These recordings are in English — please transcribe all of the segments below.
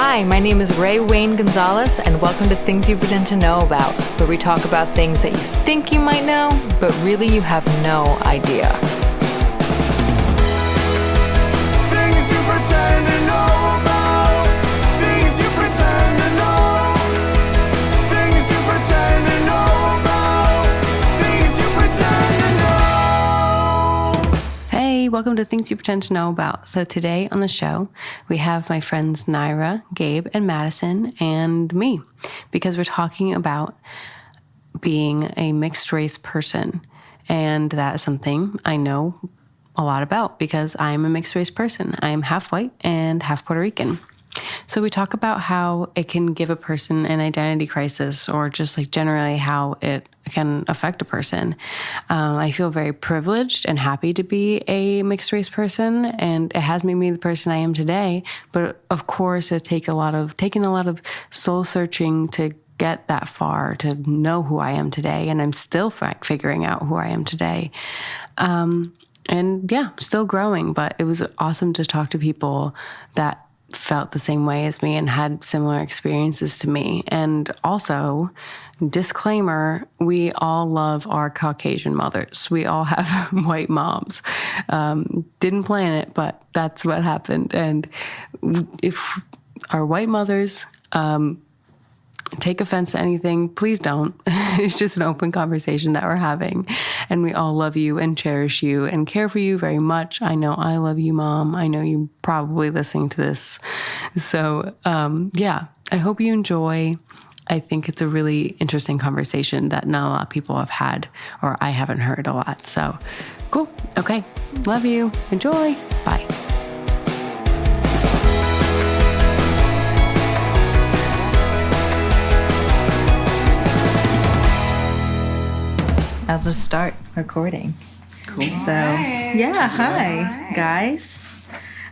Hi, my name is Rae Wayne Gonzalez, and welcome to Things You Pretend to Know About, where we talk about things that you think you might know, but really you have no idea. Things you pretend to know about. Things you pretend to know. Things you pretend to know about. Things you pretend to know. Hey, welcome to Things You Pretend to Know About. So today on the show, we have my friends Naira, Gabe, and Madison, and me, because we're talking about being a mixed race person. And that is something I know a lot about because I'm a mixed race person. I am half white and half Puerto Rican. So we talk about how it can give a person an identity crisis, or just like generally how it can affect a person. I feel very privileged and happy to be a mixed race person, and it has made me the person I am today. But of course, it's taken a lot of soul searching to get that far, to know who I am today, and I'm still figuring out who I am today. And yeah, still growing, but it was awesome to talk to people that felt the same way as me and had similar experiences to me. And also, disclaimer, we all love our Caucasian mothers. We all have white moms. Didn't plan it, but that's what happened. And if our white mothers take offense to anything, please don't. It's just an open conversation that we're having. And we all love you and cherish you and care for you very much. I know I love you, Mom. I know you're probably listening to this. So, yeah, I hope you enjoy. I think it's a really interesting conversation that not a lot of people have had, or I haven't heard a lot. So, cool. Okay. Love you. Enjoy. Bye. I'll just start recording. Cool. So, yeah, hi, guys.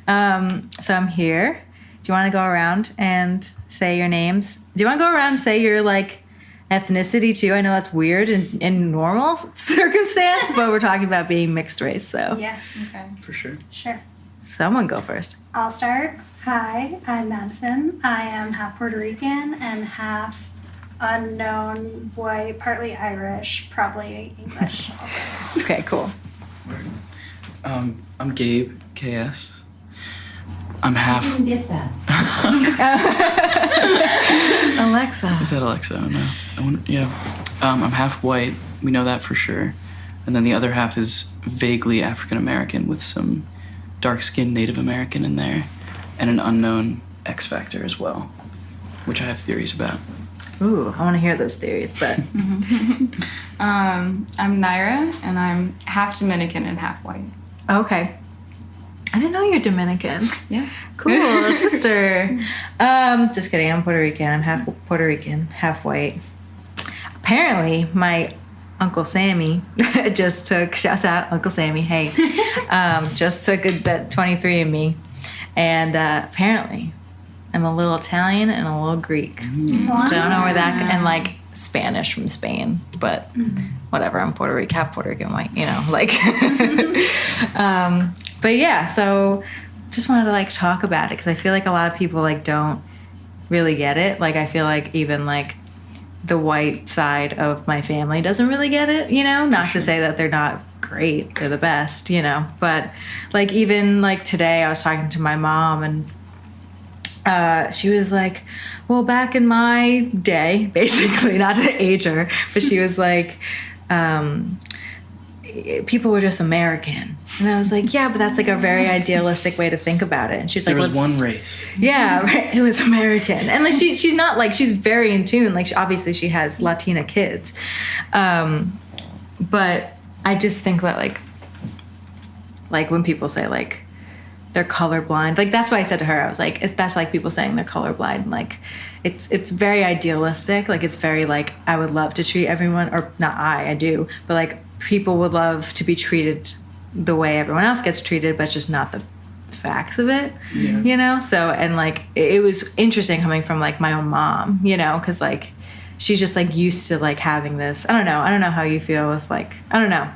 So I'm here. Do you want to go around and say your names? Do you want to go around and say your, like, ethnicity, too? I know that's weird in normal circumstance, but we're talking about being mixed race, so. Yeah, okay. For sure. Sure. Someone go first. I'll start. Hi, I'm Madison. I am half Puerto Rican and half unknown white, partly Irish, probably English also. Okay, cool. I'm Gabe, KS. I'm half. I didn't get that. Alexa. Is that Alexa? No. Yeah. I'm half white. We know that for sure. And then the other half is vaguely African American with some dark-skinned Native American in there, and an unknown X factor as well, which I have theories about. Ooh, I want to hear those theories, but. I'm Naira, and I'm half Dominican and half white. Okay. I didn't know you're Dominican. Yeah. Cool, sister. Just kidding, I'm Puerto Rican. I'm half Puerto Rican, half white. Apparently, my Uncle Sammy just took, shouts out Uncle Sammy, hey, just took that 23andMe. And apparently, I'm a little Italian and a little Greek. Wow. Don't know where that, and like Spanish from Spain, but whatever. I'm Puerto Rican, half Puerto Rican, white, you know, like. But yeah, so just wanted to like talk about it because I feel like a lot of people like don't really get it. Like I feel like even like the white side of my family doesn't really get it, you know. Not to say that they're not great, they're the best, you know. But like even like today, I was talking to my mom and she was like, well, back in my day, basically, not to age her, but she was like, people were just American. And I was like, yeah, but that's like a very idealistic way to think about it. And she was like, There was one race. yeah, right, it was American. And like she's not like, she's very in tune. Like obviously she has Latina kids. But I just think that like when people say like, they're colorblind. Like that's why I said to her, I was like, that's like people saying they're colorblind. Like it's very idealistic. Like it's very like, I would love to treat everyone, or not I do, but like people would love to be treated the way everyone else gets treated, but it's just not the facts of it, you know? So, and like, it was interesting coming from like my own mom, you know, cause like, she's just like used to like having this, I don't know how you feel with like, I don't know.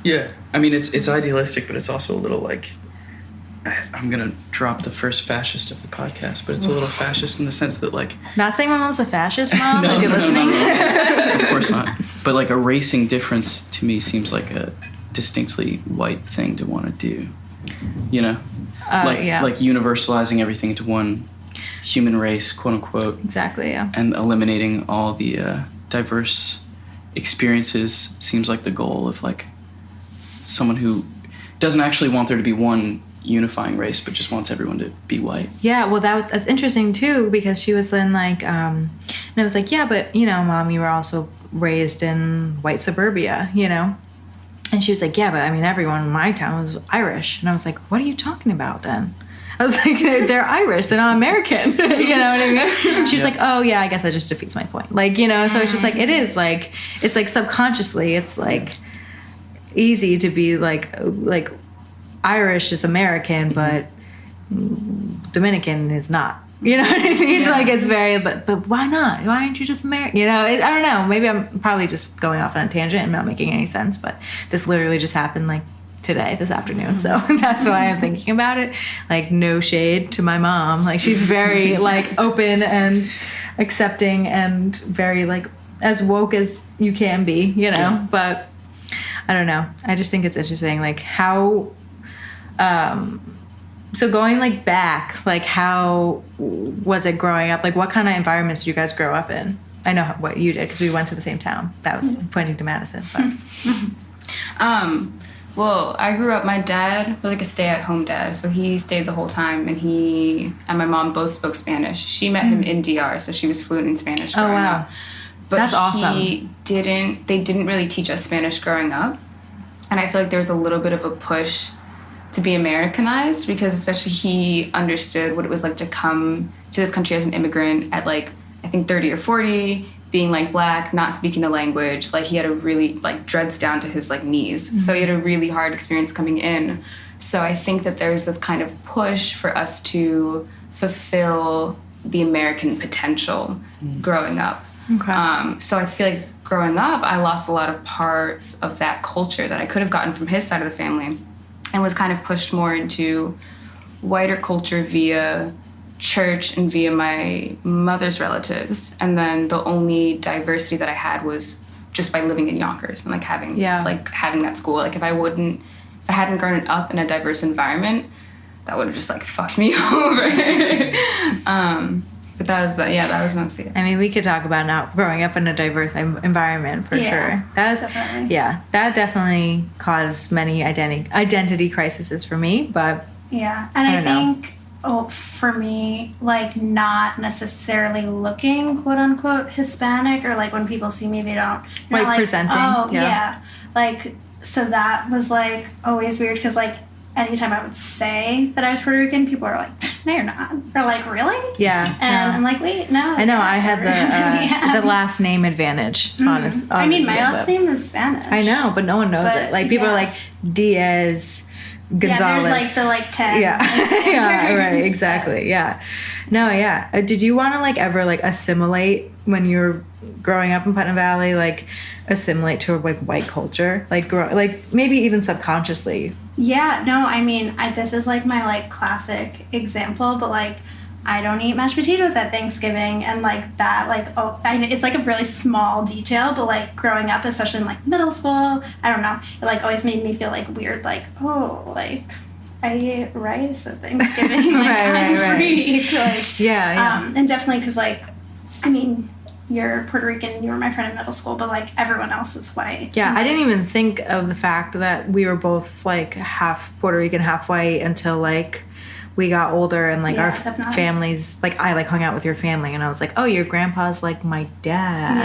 Yeah. I mean, it's idealistic, but it's also a little like, I'm gonna drop the first fascist of the podcast, but it's a little fascist in the sense that like Not saying my mom's a fascist, Mom, No, if you're no, no, listening. of course not. But like erasing difference to me seems like a distinctly white thing to want to do. You know, like universalizing everything into one human race, quote unquote. Exactly, yeah. And eliminating all the diverse experiences seems like the goal of like someone who doesn't actually want there to be one unifying race, but just wants everyone to be white. Yeah, well, that's interesting too, because she was then like, and I was like, yeah, but you know, Mom, you were also raised in white suburbia, you know? And she was like, yeah, but I mean, everyone in my town was Irish. And I was like, what are you talking about then? I was like, they're Irish, they're not American. You know what I mean? She was like, oh yeah, I guess that just defeats my point. Like, you know, so it's just like, it is like, it's like subconsciously, it's like easy to be like Irish is American, but Dominican is not. You know what I mean? Like it's very, but why not? Why aren't you just American? You know, I don't know. Maybe I'm probably just going off on a tangent and not making any sense, but this literally just happened like today, this afternoon. So that's why I'm thinking about it. Like no shade to my mom. Like she's very like open and accepting and very like as woke as you can be, you know, but I don't know. I just think it's interesting. Like how, so going like back, like how was it growing up? Like what kind of environments did you guys grow up in? I know what you did because we went to the same town. That was pointing to Madison. But. Well, I grew up, my dad was like a stay-at-home dad, so he stayed the whole time, and he and my mom both spoke Spanish. She met him in DR, so she was fluent in Spanish growing up. But that's awesome. They didn't really teach us Spanish growing up, and I feel like there was a little bit of a push to be Americanized, because especially he understood what it was like to come to this country as an immigrant at like, I think 30 or 40, being like black, not speaking the language. Like he had a really like dreads down to his like knees. So he had a really hard experience coming in. So I think that there's this kind of push for us to fulfill the American potential growing up. Okay. So I feel like growing up, I lost a lot of parts of that culture that I could have gotten from his side of the family, and was kind of pushed more into whiter culture via church and via my mother's relatives. And then the only diversity that I had was just by living in Yonkers and like having that school. Like if I hadn't grown up in a diverse environment, that would have just like fucked me over. But that was mostly it. I mean, we could talk about not growing up in a diverse environment for sure. That was definitely. Yeah, that definitely caused many identity crises for me. But yeah, and I think for me, like not necessarily looking quote unquote Hispanic, or like when people see me, they don't like like presenting. Oh yeah, like so that was like always weird, because like anytime I would say that I was Puerto Rican, people are like, no, you're not. They're like, really? Yeah. And I'm like, wait, no. I know. I had the last name advantage, honestly. I mean, my last name is Spanish. I know, but no one knows it. Like, people are like, Diaz, Gonzalez. Yeah, there's like the like 10. Yeah. Yeah, right, exactly. Yeah. No, yeah. Did you want to like ever like assimilate when you were growing up in Putnam Valley, like assimilate to like white culture? Like, like maybe even subconsciously? Yeah, no, I mean, this is like my like classic example, but like I don't eat mashed potatoes at Thanksgiving, and like that, like it's like a really small detail, but like growing up, especially in like middle school, I don't know, it like always made me feel like weird, like like I eat rice at Thanksgiving, like I'm free, like and definitely because like I mean, you're Puerto Rican, you were my friend in middle school, but like everyone else was white. Yeah, and, I didn't even think of the fact that we were both like half Puerto Rican, half white until like we got older, and like our families, like I like hung out with your family, and I was like, oh, your grandpa's like my dad.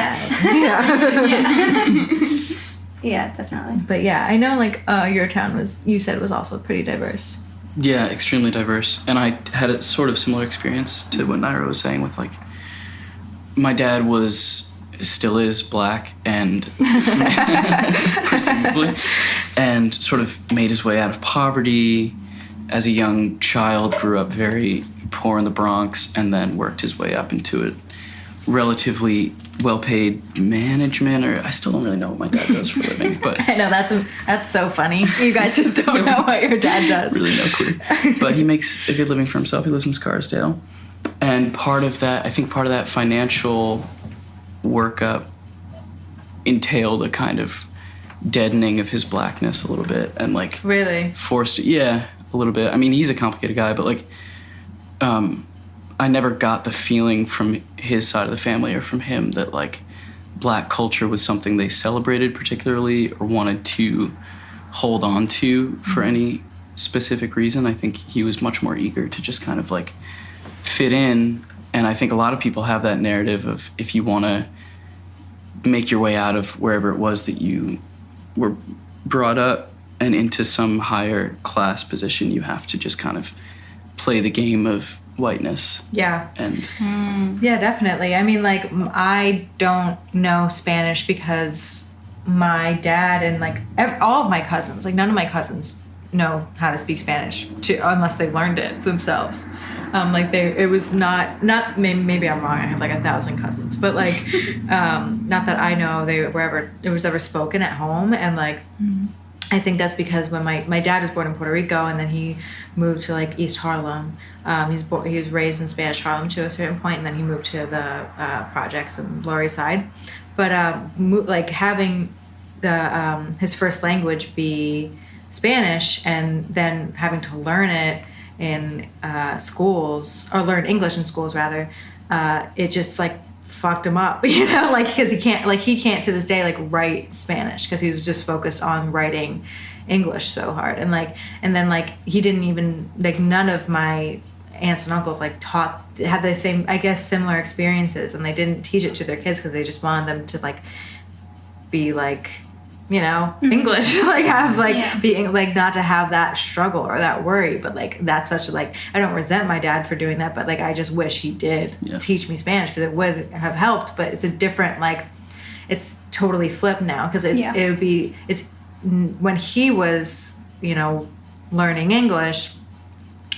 Yeah, definitely. But yeah, I know like your town you said was also pretty diverse. Yeah, extremely diverse. And I had a sort of similar experience to what Naira was saying with like, my dad still is black and presumably, and sort of made his way out of poverty as a young child, grew up very poor in the Bronx, and then worked his way up into a relatively well-paid management, or I still don't really know what my dad does for a living, but I know that's so funny. You guys just don't know what your dad does. really no clue. But he makes a good living for himself. He lives in Scarsdale, and part of that financial workup entailed a kind of deadening of his blackness a little bit, and like Really? forced, yeah, a little bit. I mean, he's a complicated guy, but like, I never got the feeling from his side of the family or from him that like black culture was something they celebrated particularly or wanted to hold on to for any specific reason. I think he was much more eager to just kind of like fit in. And I think a lot of people have that narrative of if you want to make your way out of wherever it was that you were brought up and into some higher class position, you have to just kind of play the game of whiteness. Yeah. And Yeah, definitely. I mean, like, I don't know Spanish because my dad and like all of my cousins, like none of my cousins know how to speak Spanish unless they learned it themselves. It was not maybe I'm wrong. I have like 1,000 cousins, but like, not that I know it was ever spoken at home. And like, I think that's because when my dad was born in Puerto Rico and then he moved to like East Harlem. He was raised in Spanish Harlem to a certain point, and then he moved to the projects in Lower East Side. But like having his first language be Spanish and then having to learn it in schools, or learn English in schools rather, it just like fucked him up, you know, like because he can't to this day like write Spanish because he was just focused on writing English so hard. And then he didn't even like, none of my aunts and uncles like had the same, I guess, similar experiences, and they didn't teach it to their kids because they just wanted them to like be like, you know, English, like have like being like not to have that struggle or that worry. But like that's such a like, I don't resent my dad for doing that, but like I just wish he did teach me Spanish because it would have helped. But it's a different, like, it's totally flipped now because it's when he was, you know, learning English,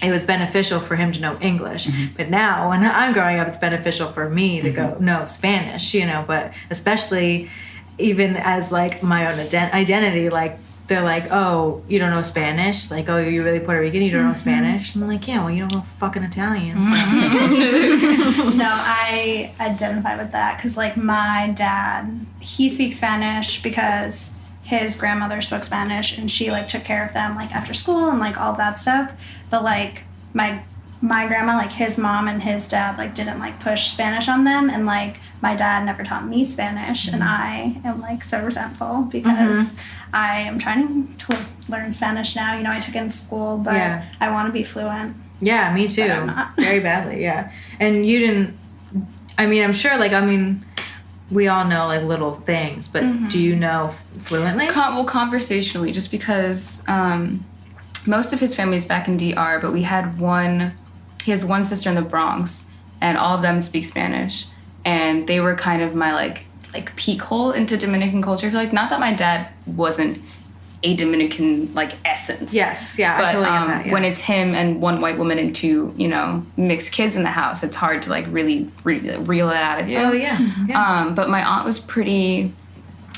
it was beneficial for him to know English. But now when I'm growing up, it's beneficial for me to go know Spanish, you know, but especially even as like my own identity, like they're like, oh, you don't know Spanish? Like, oh, you're really Puerto Rican, you don't know Spanish? And I'm like, yeah, well, you don't know fucking Italian. So. No, I identify with that because like my dad, he speaks Spanish because his grandmother spoke Spanish and she like took care of them like after school and like all that stuff. But like my grandma, like his mom and his dad like didn't like push Spanish on them, and like my dad never taught me Spanish, and I am like so resentful because I am trying to learn Spanish now. You know, I took it in school, but I want to be fluent. Yeah, me too. I'm not. Very badly, yeah. And you didn't, I mean, I'm sure, like, I mean, we all know like little things, but do you know fluently? Well, conversationally, just because most of his family's back in DR, but he has one sister in the Bronx, and all of them speak Spanish, and they were kind of my like peek hole into Dominican culture. I feel like, not that my dad wasn't a Dominican like essence. Yes, yeah, but I totally get that, yeah. When it's him and one white woman and two, you know, mixed kids in the house, it's hard to like really reel it out of you. Oh yeah. But my aunt was pretty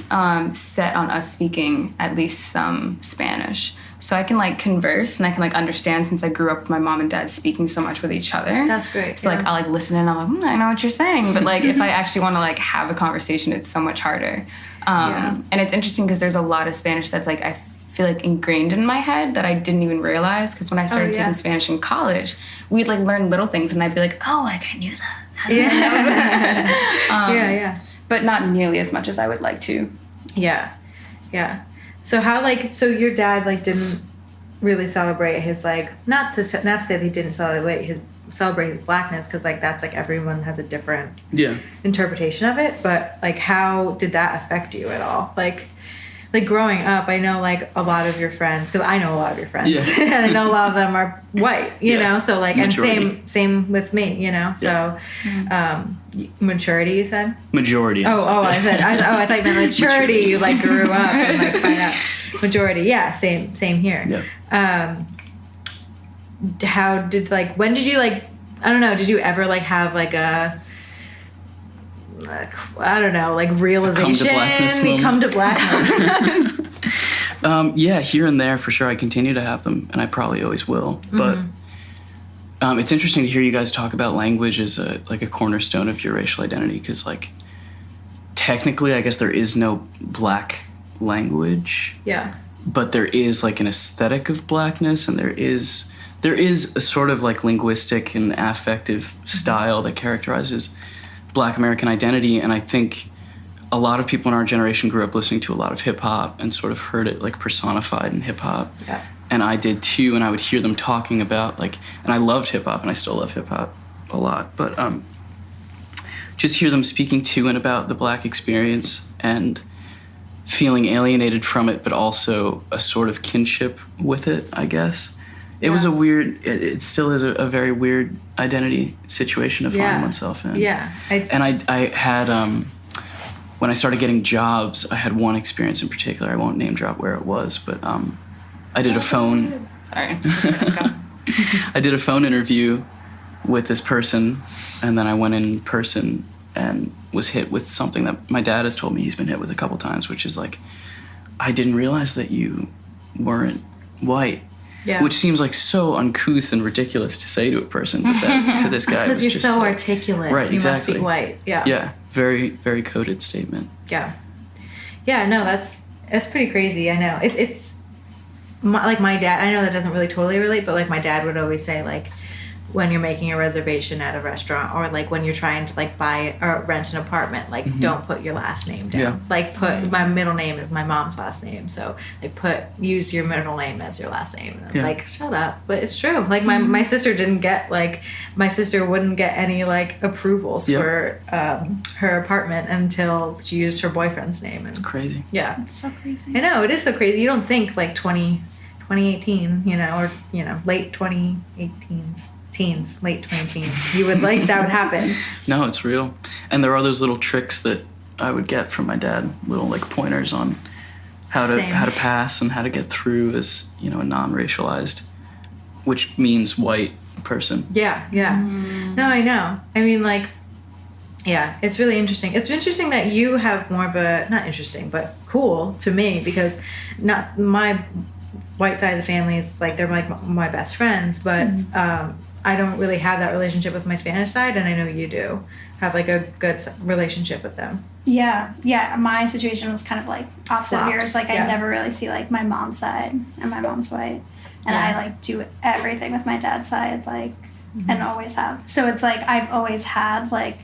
set on us speaking at least some Spanish. So I can like converse and I can like understand, since I grew up with my mom and dad speaking so much with each other. That's great. So like I'll like listen and I'm like, I know what you're saying. But like if I actually want to like have a conversation, it's so much harder. And it's interesting because there's a lot of Spanish that's like I feel like ingrained in my head that I didn't even realize. Because when I started taking Spanish in college, we'd like learn little things and I'd be like, oh, like I knew that. How did I know that? Yeah. But not nearly as much as I would like to. Yeah. So how so your dad like didn't really celebrate his like not to say that he didn't celebrate his blackness, because like that's like everyone has a different interpretation of it, but like how did that affect you at all? Like growing up, I know like a lot of your friends, because I know a lot of your friends, and I know a lot of them are white, you know, so like majority. And same with me, you know, so maturity, you said? Majority. I thought you meant maturity. You like grew up and like find out. Majority, yeah, same here. Yeah. How did when did you like, I don't know, did you ever like have like a, I don't know, like realization. Come to blackness moment. Yeah, here and there for sure. I continue to have them, and I probably always will. But it's interesting to hear you guys talk about language as a cornerstone of your racial identity, because like technically, I guess there is no black language. Yeah. But there is like an aesthetic of blackness, and there is a sort of like linguistic and affective style that characterizes Black American identity. And I think a lot of people in our generation grew up listening to a lot of hip hop and sort of heard it like personified in hip hop. Yeah. And I did too, and I would hear them talking about like, and I loved hip hop, and I still love hip hop a lot, but just hear them speaking to and about the Black experience and feeling alienated from it, but also a sort of kinship with it, I guess. It was a weird, it still is a very weird identity situation to find oneself in. Yeah. I had, when I started getting jobs, I had one experience in particular. I won't name drop where it was, but I did a phone, Sorry. I did a phone interview with this person, and then I went in person and was hit with something that my dad has told me he's been hit with a couple times, which is like, I didn't realize that you weren't white. Yeah. Which seems like so uncouth and ridiculous to say to a person, but that, to this guy, Because you're just so like, articulate. right? You Exactly. must be white. Yeah. Yeah. Very, very coded statement. Yeah. Yeah. No, that's pretty crazy. I know. It's like my dad. I know that doesn't really totally relate, but like my dad would always say, like, when you're making a reservation at a restaurant, or like when you're trying to like buy or rent an apartment, like don't put your last name down. Yeah. Like put my middle name is my mom's last name, so like use your middle name as your last name. And it's like, shut up, but it's true. Like my sister wouldn't get any like approvals for her apartment until she used her boyfriend's name. And It's crazy. yeah, It's so crazy. I know, it is so crazy. You don't think like 2018, or late 2018s. Late 20-teens, you would like that would happen. No, it's real. And there are those little tricks that I would get from my dad, little like pointers on how to pass and how to get through as, a non-racialized, which means white person. Yeah. No, I know. I mean, like, yeah, it's really interesting. It's interesting that you have more of a, not interesting, but cool to me, because not my white side of the family is like, they're like my best friends, but I don't really have that relationship with my Spanish side, and I know you do have like a good relationship with them. Yeah. My situation was kind of like opposite of Flopped. yours. Like Yeah. I never really see like my mom's side, and my mom's white, and I like do everything with my dad's side, like, and always have. So it's like I've always had like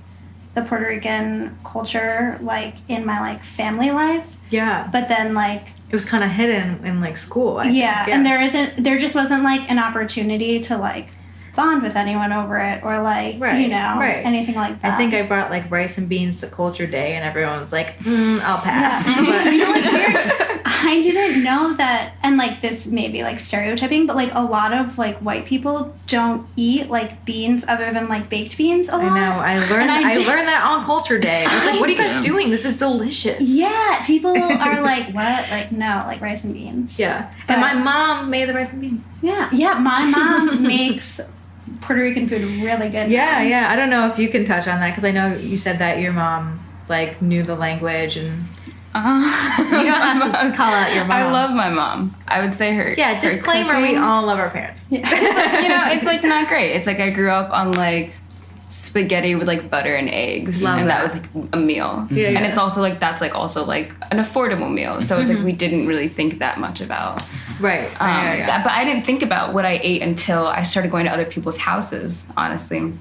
the Puerto Rican culture like in my like family life. Yeah. But then like It was kind of hidden in like school. I think. and there just wasn't like an opportunity to like bond with anyone over it, or like anything like that. I think I brought like rice and beans to Culture Day, and everyone was like, I'll pass. Yeah. But You know what's weird? I didn't know that, and like this may be like stereotyping, but like a lot of like white people don't eat like beans other than like baked beans a lot. I know. I learned that on Culture Day. I was like, what are you guys doing? This is delicious. Yeah, people are like, what? Like, no, like rice and beans. Yeah. But, And my mom made the rice and beans. Yeah, my mom makes Puerto Rican food really good. Yeah. I don't know if you can touch on that, because I know you said that your mom like knew the language, and you don't have to call out your mom. I love my mom. I would say her. Yeah, her disclaimer, we cooking- all love our parents. It's like not great. It's like I grew up on like spaghetti with like butter and eggs, Love and that. that was like a meal. Yeah, and yeah. it's also like that's like also like an affordable meal. So it's like we didn't really think that much about. Right. Yeah. But I didn't think about what I ate until I started going to other people's houses, honestly,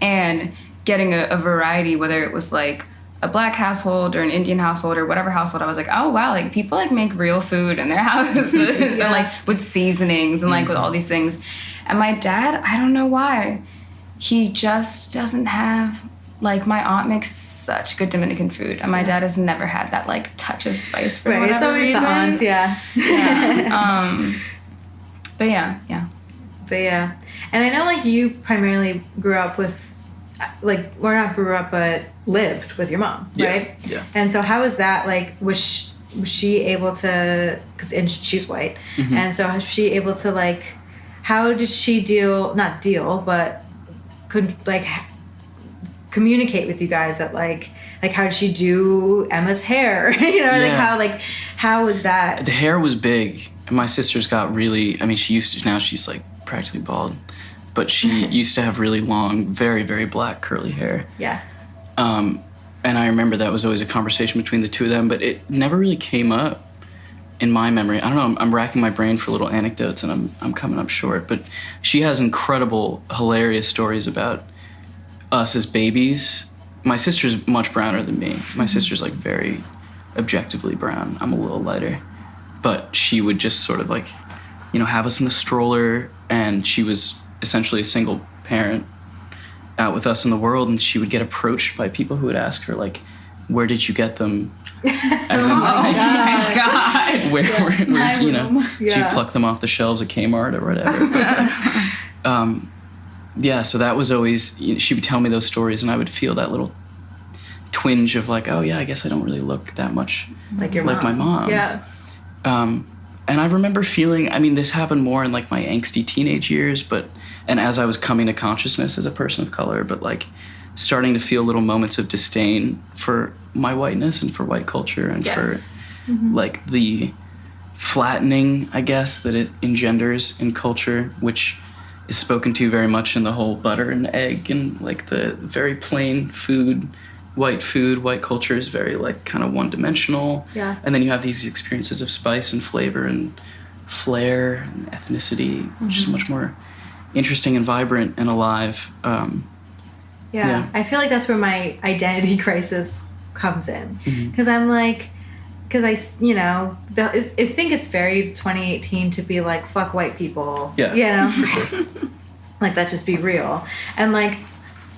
and getting a variety, whether it was like a Black household or an Indian household or whatever household. I was like, oh wow, like people like make real food in their houses and like with seasonings and like with all these things. And my dad, I don't know why, he just doesn't have, like, my aunt makes such good Dominican food, and my dad has never had that like touch of spice for Right. It's whatever always reason. the aunts. Yeah. But yeah. But yeah, and I know like you primarily grew up with, like, or not grew up, but lived with your mom, right? Yeah. And so how was that? Like, was she able to? And she's white, and so was she able to like? How did she could communicate with you guys that like how did she do Emma's hair? You know, how was that? The hair was big. And my sister's got really, I mean, now she's like practically bald, but she used to have really long, very, very black curly hair. Yeah. And I remember that was always a conversation between the two of them, but it never really came up in my memory. I don't know, I'm racking my brain for little anecdotes and I'm coming up short, but she has incredible, hilarious stories about us as babies. My sister's much browner than me. My sister's like very objectively brown. I'm a little lighter. But she would just sort of like, you know, have us in the stroller, and she was essentially a single parent out with us in the world, and she would get approached by people who would ask her like, where did you get them? As in, my God. Where you know, she'd pluck them off the shelves at Kmart or whatever. But, yeah, so that was always, she would tell me those stories, and I would feel that little twinge of like, oh yeah, I guess I don't really look that much like my mom. Yeah. And I remember feeling, I mean, this happened more in like my angsty teenage years, and as I was coming to consciousness as a person of color, but like starting to feel little moments of disdain for my whiteness and for white culture and for like the flattening, I guess, that it engenders in culture, which is spoken to very much in the whole butter and egg and like the very plain food, white culture is very like kind of one-dimensional. Yeah. And then you have these experiences of spice and flavor and flair and ethnicity, which is much more interesting and vibrant and alive. Yeah. I feel like that's where my identity crisis comes in. Because I'm like, I think it's very 2018 to be like, fuck white people. Yeah. You know? Like, let's just be real. And like,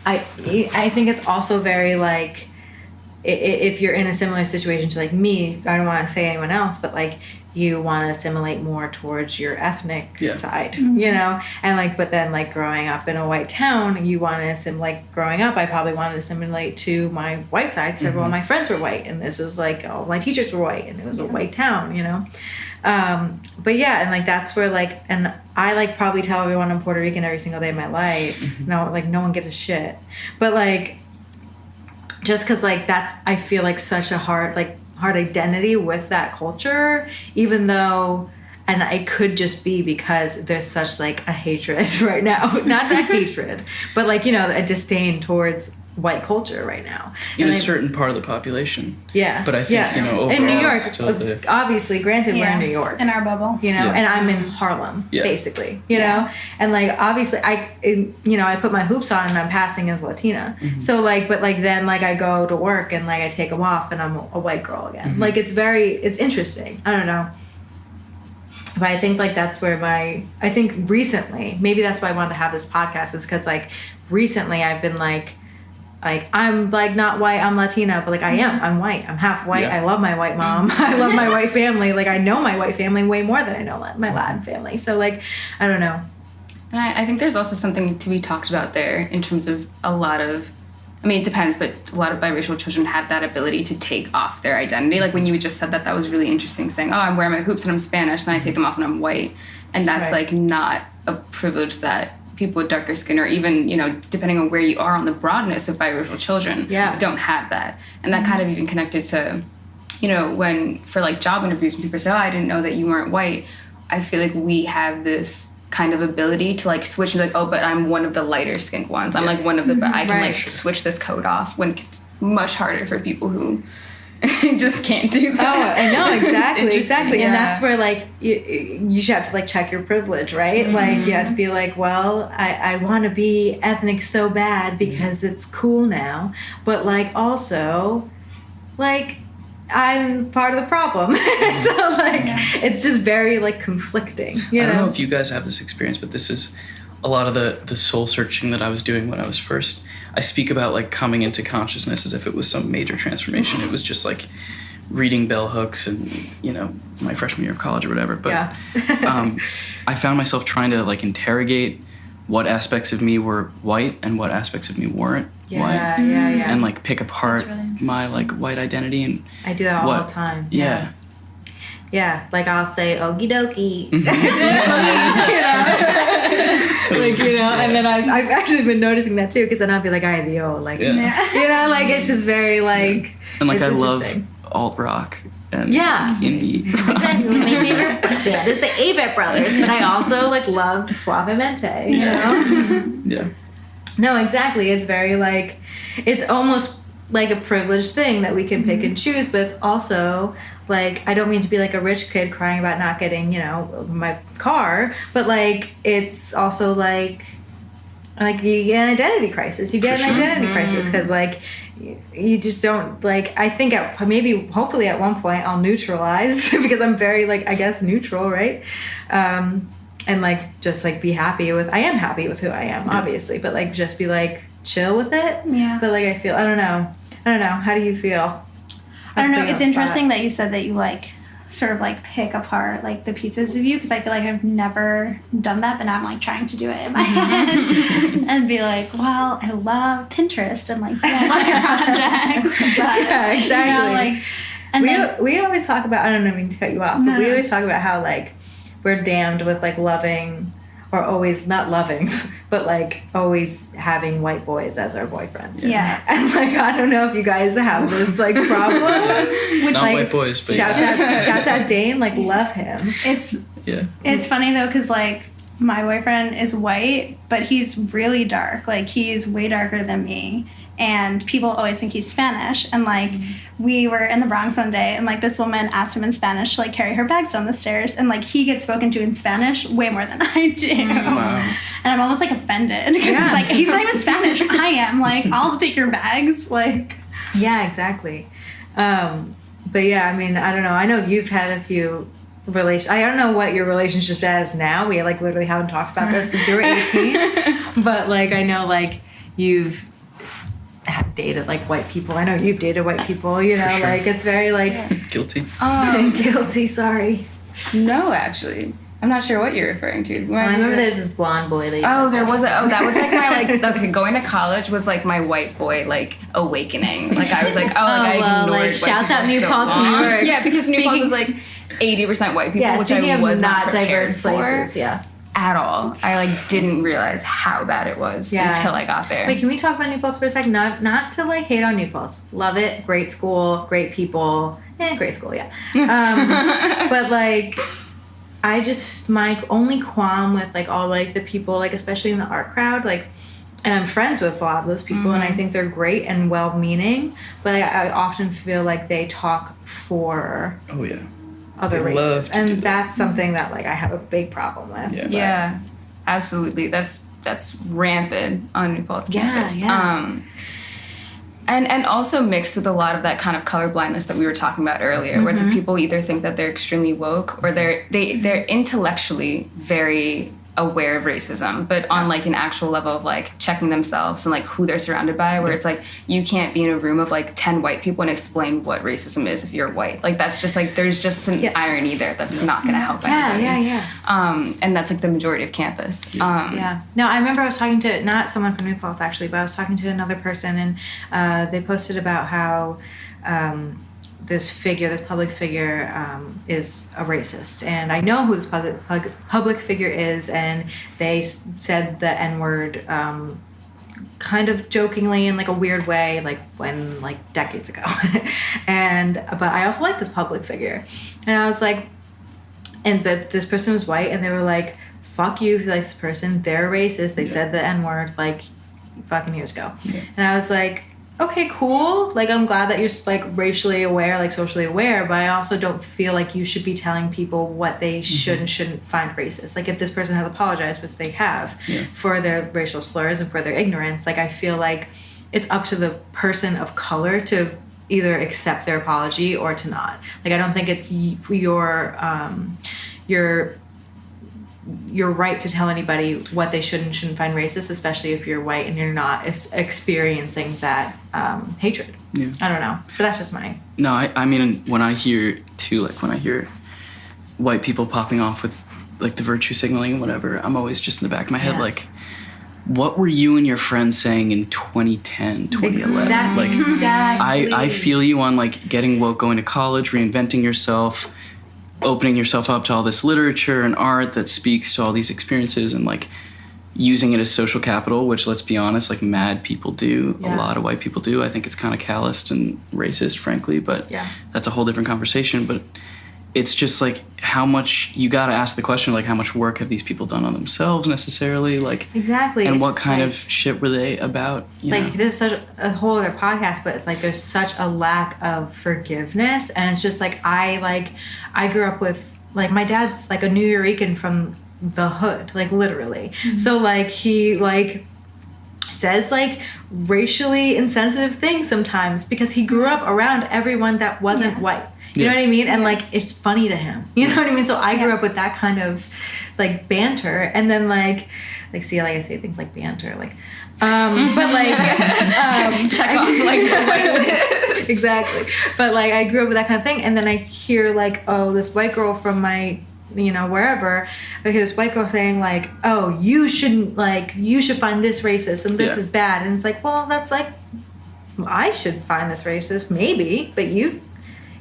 I think it's also very like, if you're in a similar situation to like me, I don't want to say anyone else, but like you want to assimilate more towards your ethnic side, you know? And like, but then like growing up in a white town, you want to assimilate, growing up, I probably wanted to assimilate to my white side because everyone, my friends were white, and this was like, all my teachers were white, and it was a white town, you know? But yeah, and like that's where like, and I like probably tell everyone I'm Puerto Rican every single day of my life. No, like no one gives a shit. But like, just because like that's, I feel like such a hard identity with that culture, even though, and it could just be because there's such like a hatred right now. Not that hatred, but like, you know, a disdain towards white culture right now. In a certain part of the population. Yeah. But I think, you know, overall, in New York, it's still obviously, granted, we're in New York. In our bubble. You know, and I'm in Harlem, basically, you know? And like, obviously, I put my hoops on and I'm passing as Latina. So like, but like then like I go to work and like I take them off and I'm a white girl again. Like it's interesting. I don't know. But I think like that's where I think recently, maybe that's why I wanted to have this podcast, is because like recently I've been like I'm like not white, I'm Latina, but like I'm white, I'm half white. I love my white mom. I love my white family. Like I know my white family way more than I know my Latin family. So like, I don't know. And I think there's also something to be talked about there in terms of a lot of, I mean, it depends, but a lot of biracial children have that ability to take off their identity. Like when you just said that was really interesting, saying, oh, I'm wearing my hoops and I'm Spanish, then I take them off and I'm white. And that's like not a privilege that people with darker skin, or even, you know, depending on where you are on the broadness of biracial children, don't have that. And that kind of even connected to, you know, when for like job interviews, when people say, oh, I didn't know that you weren't white, I feel like we have this kind of ability to like switch and be like, oh, but I'm one of the lighter skinned ones. I'm like one of the, I can like switch this coat off, when it's much harder for people who just can't do that. Oh, I know, exactly. And that's where like you should have to like check your privilege, right? Like you have to be like, well, I want to be ethnic so bad because it's cool now, but like also like I'm part of the problem. So like it's just very like conflicting, you know? I don't know if you guys have this experience, but this is a lot of the soul searching that I was doing when I was first. I speak about like coming into consciousness as if it was some major transformation. It was just like reading bell hooks and, you know, my freshman year of college or whatever. But I found myself trying to like interrogate what aspects of me were white and what aspects of me weren't white. And like pick apart my like white identity. And I do that all the time. Yeah, like I'll say okie dokie. And then I've actually been noticing that too, because then I'll be like, "Ay, like, like it's just very like. And like it's I love interesting. alt rock and Yeah. indie. Exactly. My favorite band is the Avett Brothers, but I also like loved Suavemente. You know? Yeah. No, exactly. It's very like, it's almost like a privileged thing that we can pick and choose, but it's also like, I don't mean to be like a rich kid crying about not getting, my car, but like, it's also like you get an identity crisis. You get an identity crisis because like, you just don't like, I think hopefully at one point I'll neutralize because I'm very like, I guess neutral, right? And like, just like be happy with, I am happy with who I am, obviously, but like, just be like chill with it. Yeah. But like, I don't know. How do you feel? I don't know. It's interesting that you said that you like sort of like pick apart like the pieces of you, because I feel like I've never done that, but now I'm like trying to do it in my head and be like, well, I love Pinterest and like projects. But, yeah, exactly. And we always talk about, I don't mean to cut you off, but we always talk about how like we're damned with like loving, or always not loving, but like always having white boys as our boyfriends. Yeah. And like, I don't know if you guys have this like problem. Which Not like, white boys, but shouts out Dane, like love him. It's funny though, because like my boyfriend is white, but he's really dark. Like he's way darker than me. And people always think he's Spanish. And like we were in the Bronx one day, and like this woman asked him in Spanish to like carry her bags down the stairs, and like he gets spoken to in Spanish way more than I do. Wow. And I'm almost like offended because it's like, he's not even Spanish. I am. Like, I'll take your bags. Like, yeah, exactly. But yeah, I mean, I don't know. I know you've had a few I don't know what your relationship is now. We like literally haven't talked about this since you were 18. But like, I know like you've dated like white people. I know you've dated white people, Sure. like it's very like Guilty. guilty, sorry. No, actually. I'm not sure what you're referring to. I remember there's this blonde boy that that was like my okay, going to college was like my white boy like awakening. Like I was like, I ignored like white shouts out people New so Paltz, long. New York. Yeah, because New Paltz is like 80% white people, which I was not diverse prepared places, for at all. I like didn't realize how bad it was until I got there. Wait, can we talk about New Paltz for a second? Not to like hate on New Paltz. Love it. Great school. Great people. Great school. Yeah. But like, my only qualm with like all like the people like especially in the art crowd like, and I'm friends with a lot of those people and I think they're great and well-meaning, but I often feel like they talk for other races, and that's something that like I have a big problem with. Yeah, absolutely. That's rampant on New Paltz campus. And also mixed with a lot of that kind of colorblindness that we were talking about earlier, where it's like people either think that they're extremely woke or they're intellectually very aware of racism, but on like an actual level of like checking themselves and like who they're surrounded by, where it's like you can't be in a room of like 10 white people and explain what racism is if you're white. Like that's just like there's just an irony there that's not going to help anybody. And that's like the majority of campus. No, I remember I was talking to not someone from New Paltz actually, but I was talking to another person and they posted about how this public figure is a racist, and I know who this public figure is, and they said the N-word kind of jokingly in like a weird way, like when like decades ago. But I also like this public figure, and I was like, but this person was white, and they were like, fuck you, like this person, they're racist, they said the N-word like fucking years ago. And I was like, okay, cool. Like, I'm glad that you're like racially aware, like socially aware, but I also don't feel like you should be telling people what they should and shouldn't find racist. Like, if this person has apologized, which they have, for their racial slurs and for their ignorance, like, I feel like it's up to the person of color to either accept their apology or to not. Like, I don't think it's your right to tell anybody what they should and shouldn't find racist, especially if you're white and you're not experiencing that hatred. I don't know, but that's just mine. No, I mean, when I hear white people popping off with like the virtue signaling and whatever, I'm always just in the back of my head like, what were you and your friends saying in 2010, 2011? Exactly. Like, I feel you on like getting woke, going to college, reinventing yourself, opening yourself up to all this literature and art that speaks to all these experiences and like using it as social capital, which, let's be honest, like mad people do. Yeah. A lot of white people do. I think it's kind of calloused and racist, frankly, but that's a whole different conversation. But it's just like how much you got to ask the question, like how much work have these people done on themselves necessarily? Like, exactly. And It's what just kind like, of shit were they about? You like know? this is such a whole other podcast, but it's like there's such a lack of forgiveness, and it's just like I grew up with like my dad's like a New Yorican from the hood, like literally. So like he like says like racially insensitive things sometimes because he grew up around everyone that wasn't white. You know what I mean? And like it's funny to him. You know what I mean? So I grew up with that kind of like banter, and then like see, like I say things like banter, like but like Check off like the white list. exactly. But like I grew up with that kind of thing, and then I hear like, oh, this white girl from my, you know, wherever, like this white girl saying like, oh, you shouldn't, like, you should find this racist and this is bad, and it's like, well, that's like, I should find this racist maybe, but you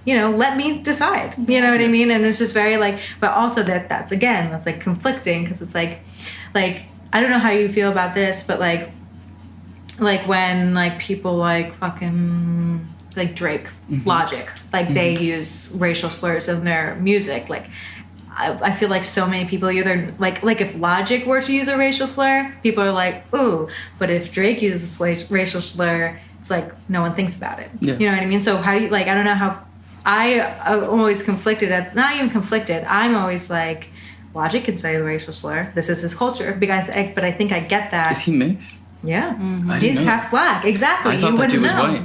know, let me decide. You know what I mean? And it's just very like, but also that's like conflicting, because it's like I don't know how you feel about this, but like when like people like fucking like Drake, Logic, like they use racial slurs in their music, like I feel like so many people either like if Logic were to use a racial slur, people are like, ooh, but if Drake uses a racial slur, it's like no one thinks about it. You know what I mean? So how do you, like, I don't know how, I'm always conflicted at, not even conflicted, I'm always like, Logic can say the racial slur, this is his culture, because but I think I get that. Is he mixed? Yeah. I didn't He's know. half black, exactly. I thought that dude was white.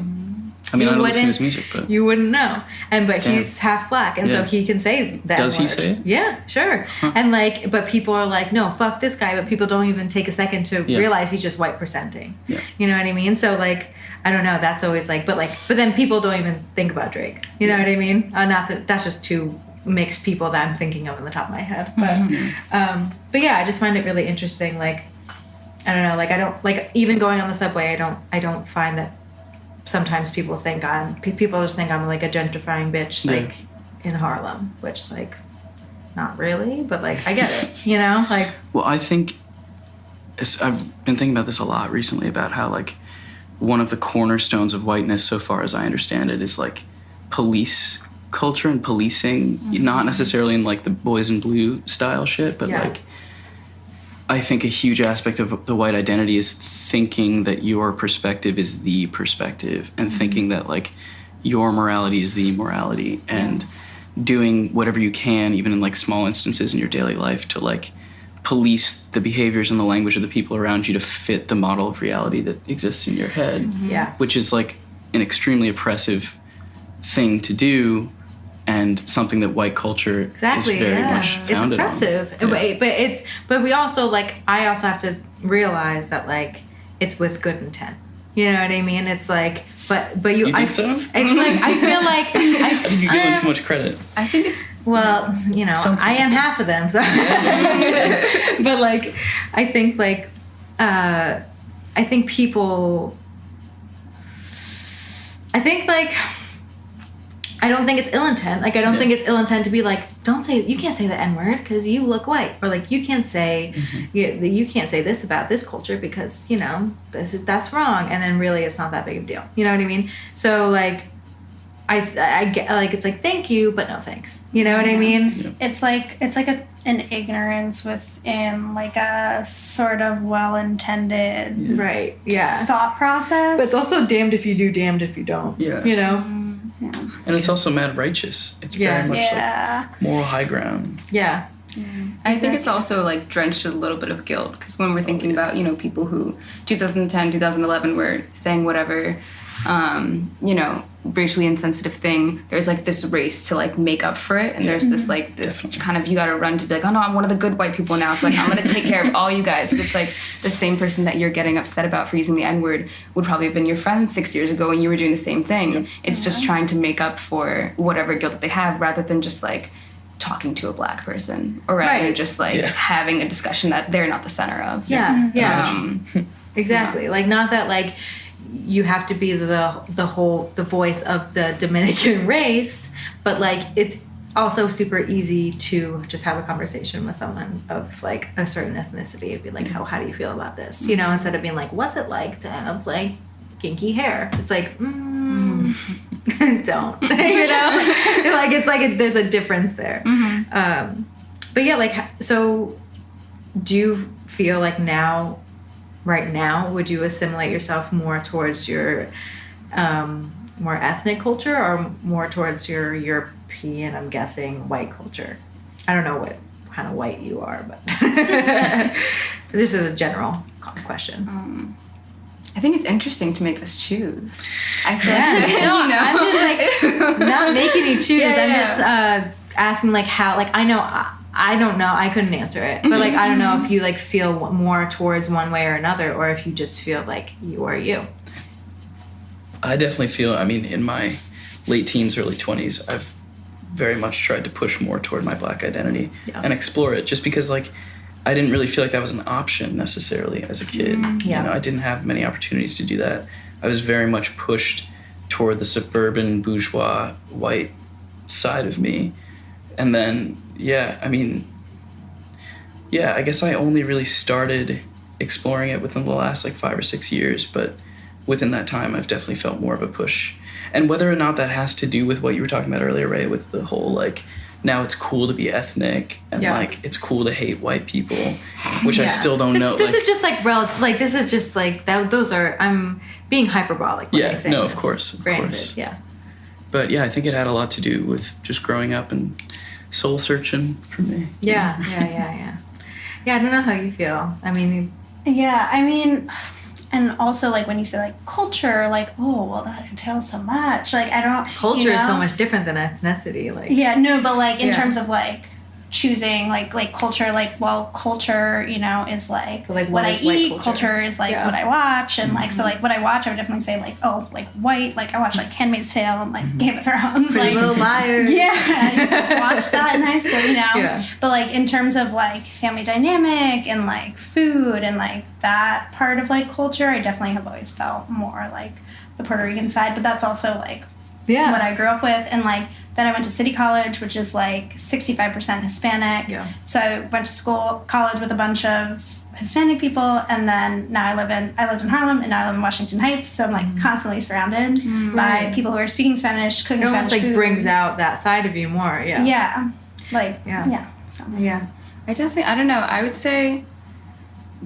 I mean, I don't listen to his music, but you wouldn't know. But Damn. he's half black, and so he can say that. Does he word. say it? Yeah, sure. And like, but people are like, no, fuck this guy. But people don't even take a second to realize he's just white presenting. Yeah. You know what I mean? So like, I don't know. That's always like, but then people don't even think about Drake. You know what I mean? Not that that's just two mixed people that I'm thinking of on the top of my head. But yeah, I just find it really interesting. Like, I don't know. Like, I don't like even going on the subway. I don't find that. Sometimes people just think I'm like a gentrifying bitch, like in Harlem, which like not really, but like I get it, you know, like. Well, I think I've been thinking about this a lot recently, about how like one of the cornerstones of whiteness, so far as I understand it, is like police culture and policing, not necessarily in like the boys in blue style shit, but like I think a huge aspect of the white identity is thinking that your perspective is the perspective, and thinking that like your morality is the morality, and doing whatever you can, even in like small instances in your daily life, to like police the behaviors and the language of the people around you to fit the model of reality that exists in your head. Which is like an extremely oppressive thing to do, and something that white culture is very much founded on. It's oppressive, but we also like, I also have to realize that like it's with good intent. You know what I mean? It's like, but you think so? It's like I feel like I think you're giving too much credit. I think it's well, you know, Sometimes. I am half of them, so but like I think like I don't think it's ill intent. Like, I don't think it's ill intent to be like, you can't say the N word because you look white, or like you can't say, you can't say this about this culture because you know that's wrong. And then really, it's not that big of a deal. You know what I mean? So like, I get like, it's like thank you, but no thanks. You know what I mean? Yeah. It's like an ignorance within like a sort of well-intended Right. Yeah. thought process. But it's also damned if you do, damned if you don't. Yeah. You know? And it's also mad righteous. It's very much like moral high ground. Yeah. I think it's also like drenched with a little bit of guilt, because when we're thinking about, you know, people who 2010, 2011 were saying whatever, you know, racially insensitive thing, there's like this race to like make up for it, and there's this like this kind of, you gotta run to be like, oh no, I'm one of the good white people now, so like I'm gonna take care of all you guys. But it's like the same person that you're getting upset about for using the N-word would probably have been your friend 6 years ago when you were doing the same thing. It's just trying to make up for whatever guilt that they have, rather than just like talking to a black person, or rather just like having a discussion that they're not the center of. Exactly. Like, not that like you have to be the voice of the Dominican race, but like it's also super easy to just have a conversation with someone of like a certain ethnicity. It'd be like, how do you feel about this? You know, instead of being like, what's it like to have like kinky hair? It's like, don't. You know, like it's like there's a difference there. But yeah, like, so do you feel like right now, would you assimilate yourself more towards your more ethnic culture or more towards your European, I'm guessing, white culture? I don't know what kind of white you are, but this is a general question. I think it's interesting to make us choose. I feel like, I'm just like not making you choose. I'm just asking like how, like I don't know. I couldn't answer it, but like I don't know if you like feel more towards one way or another, or if you just feel like you are you. I definitely feel, I mean, in my late teens, early 20s, I've very much tried to push more toward my Black identity and explore it, just because like I didn't really feel like that was an option necessarily as a kid. You know, I didn't have many opportunities to do that. I was very much pushed toward the suburban bourgeois white side of me. And then, I guess I only really started exploring it within the last like 5 or 6 years, but within that time, I've definitely felt more of a push. And whether or not that has to do with what you were talking about earlier, Rae, with the whole like, now it's cool to be ethnic and like it's cool to hate white people, which I still don't know. This is just like this is just like that. Those are, I'm being hyperbolic when I say no, this. of course. Yeah. But yeah, I think it had a lot to do with just growing up and soul searching for me. Yeah, I don't know how you feel. I mean, and also like when you say like culture, like, oh well, that entails so much. Like I don't. Culture is so much different than ethnicity. Like but like in terms of like choosing like culture, like, well, culture, you know, is like what I eat. Culture is like what I watch, and like so like what I watch, I would definitely say like, oh, like white, like I watch like Handmaid's Tale and like Game of Thrones, Pretty Little Liars. I watched that in high school, you know. But like in terms of like family dynamic and like food and like that part of like culture, I definitely have always felt more like the Puerto Rican side. But that's also like what I grew up with, and like. Then I went to City College, which is like 65% Hispanic. Yeah. So I went to college with a bunch of Hispanic people, and then now I lived in Harlem, and now I live in Washington Heights. So I'm like constantly surrounded by people who are speaking Spanish, cooking Spanish food. It almost like brings out that side of you more. Yeah. Yeah. Like So. Yeah. I don't know. I would say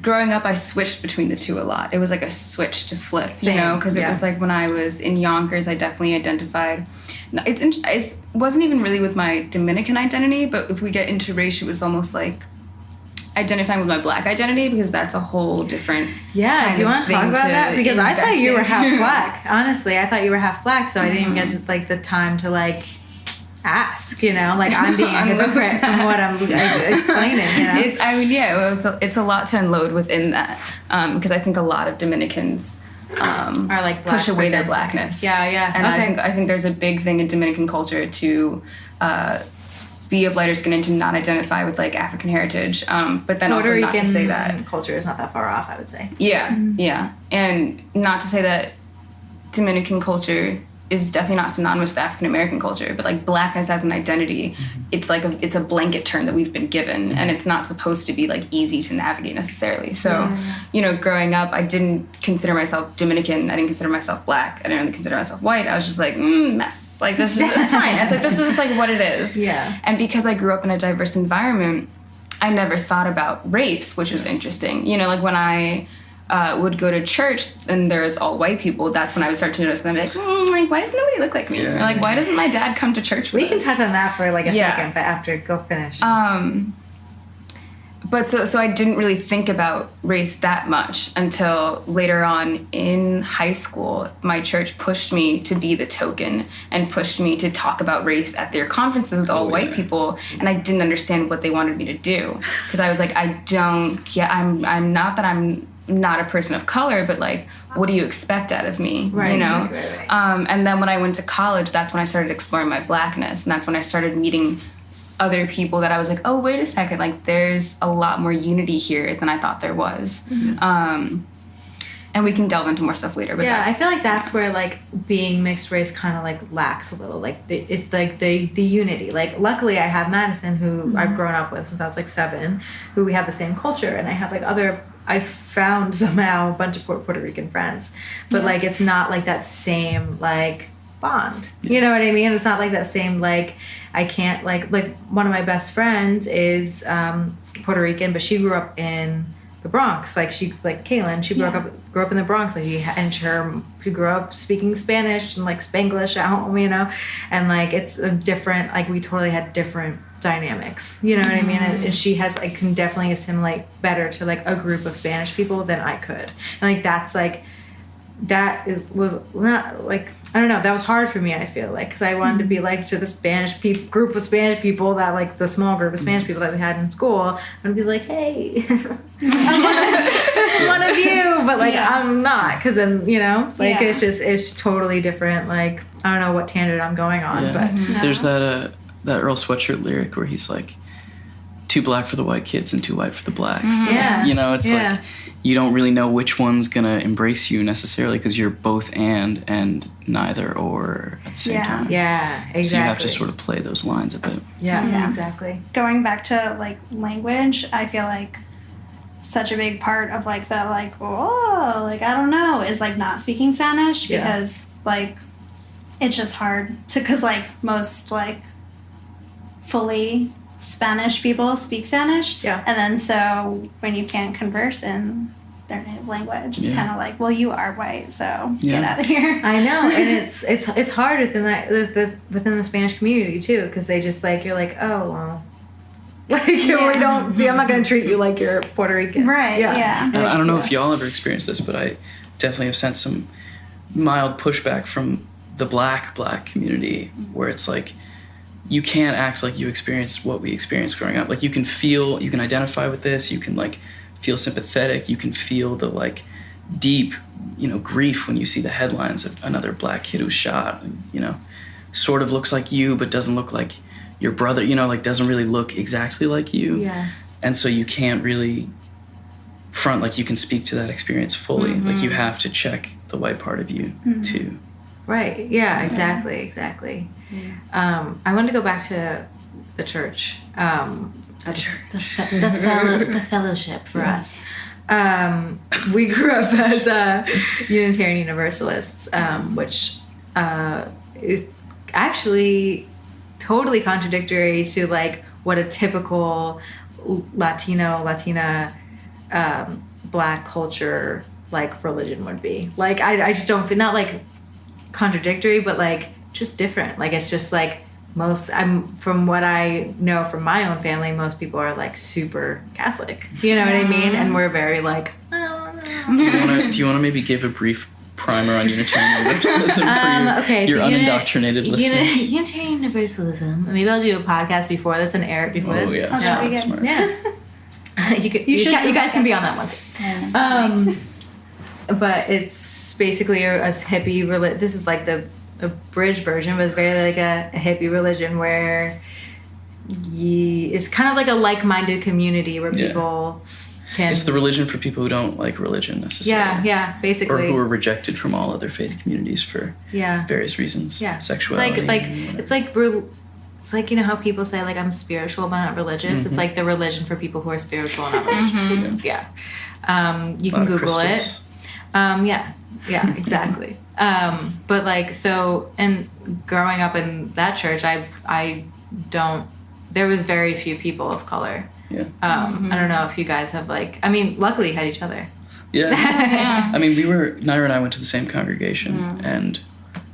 growing up, I switched between the two a lot. It was like a switch to flip, you know, because it was like when I was in Yonkers, I definitely identified. It wasn't even really with my Dominican identity, but if we get interracial, it was almost like identifying with my Black identity, because that's a whole different kind do you want to talk about that? Because I thought you were half Black. Honestly, I thought you were half Black, so I didn't even get to, like the time to like ask, you know, like I'm being a hypocrite from what I'm explaining, you know? It's a lot to unload within that, because I think a lot of Dominicans are like Black push away their Blackness. And I think there's a big thing in Dominican culture to be of lighter skin and to not identify with like African heritage, but then Puerto also Rican not to say that culture is not that far off, I would say. And not to say that Dominican culture is definitely not synonymous with African American culture, but like Blackness as an identity, it's like it's a blanket term that we've been given, and it's not supposed to be like easy to navigate necessarily. So, you know, growing up, I didn't consider myself Dominican. I didn't consider myself Black. I didn't really consider myself white. I was just like, mess. Like this is it's fine. It's like this is just like what it is. Yeah. And because I grew up in a diverse environment, I never thought about race, which was interesting. You know, like when I would go to church and there's all white people, that's when I would start to notice them, like, why does nobody look like me? Or like, why doesn't my dad come to church with us? We can touch on that for like a second, but after, go finish. But so I didn't really think about race that much until later on in high school. My church pushed me to be the token and pushed me to talk about race at their conferences with all white people, and I didn't understand what they wanted me to do, because I was like, I'm not a person of color, but like, what do you expect out of me? Right, you know? Right. And then when I went to college, that's when I started exploring my Blackness, and that's when I started meeting other people that I was like, oh, wait a second, like there's a lot more unity here than I thought there was. And And we can delve into more stuff later. But Yeah, I that's, feel like that's where like being mixed race kind of like lacks a little. Like it's like the unity. Like luckily I have Madison, who I've grown up with since I was like 7, who we have the same culture, and I have like I found somehow a bunch of Puerto Rican friends, but like it's not like that same like bond. You know what I mean? It's not like that same like I can't like one of my best friends is Puerto Rican, but she grew up in the Bronx. Like Kaylin, she grew up in the Bronx. Like she grew up speaking Spanish and like Spanglish at home, you know, and like it's a different. Like we totally had different dynamics. You know what I mean? And she has like can definitely assimilate better to like a group of Spanish people than I could. And like that's like was not like I don't know, that was hard for me, I feel like, because I wanted to be like to the group of Spanish people that like the small group of Spanish people that we had in school. I'm gonna be like, hey, one of you, but like I'm not, because then you know like it's totally different. Like I don't know what tangent I'm going on, but there's that Earl Sweatshirt lyric where he's like, 2 black for the white kids and 2 white for the blacks. Yeah. You know, it's like you don't really know which one's gonna embrace you necessarily, because you're both and neither or at the same time. Yeah, exactly. So you have to sort of play those lines a bit. Yeah, exactly. Going back to like language, I feel like such a big part of like the like I don't know is like not speaking Spanish, because like it's just hard to, because like most like fully Spanish people speak Spanish, and then so when you can't converse in their native language, it's kind of like, well, you are white, so get out of here. I know, and it's hard within the Spanish community too, because they just like, you're like, oh well, like we don't, I'm not gonna treat you like you're Puerto Rican, right? Yeah. I don't know if y'all ever experienced this, but I definitely have sent some mild pushback from the black community, where it's like, you can't act like you experienced what we experienced growing up. Like you can identify with this, you can like feel sympathetic, you can feel the like deep, you know, grief when you see the headlines of another black kid who's shot, and, you know, sort of looks like you but doesn't look like your brother, you know, like doesn't really look exactly like you. Yeah. And so you can't really front like you can speak to that experience fully. Like you have to check the white part of you too. Right. Yeah, exactly. I wanted to go back to the church. The fellowship for us. We grew up as Unitarian Universalists, which is actually totally contradictory to like what a typical Latina black culture like religion would be. Like I just don't feel, not like contradictory, but like just different. Like it's just like from what I know from my own family, most people are like super Catholic. You know what I mean? And we're very like, I don't know. Do you want to maybe give a brief primer on Unitarian Universalism for your unindoctrinated listeners? Unitarian Universalism. Maybe I'll do a podcast before this and air it before this. Yeah, that'd be good. smart. Yeah. you guys can be on that one too. But it's basically a hippie religion. This is like the abridged version, but it's very like a hippie religion where it's kind of like a like-minded community where people can... It's the religion for people who don't like religion necessarily. Yeah, basically. Or who are rejected from all other faith communities for various reasons. Yeah. Sexuality. It's like, you know how people say like I'm spiritual but not religious? It's like the religion for people who are spiritual and not religious. Yeah. You can Google it. Yeah, exactly. But like, so, and growing up in that church, there was very few people of color. Yeah. I don't know if you guys have like, I mean, luckily you had each other. Yeah. I mean, Naira and I went to the same congregation, and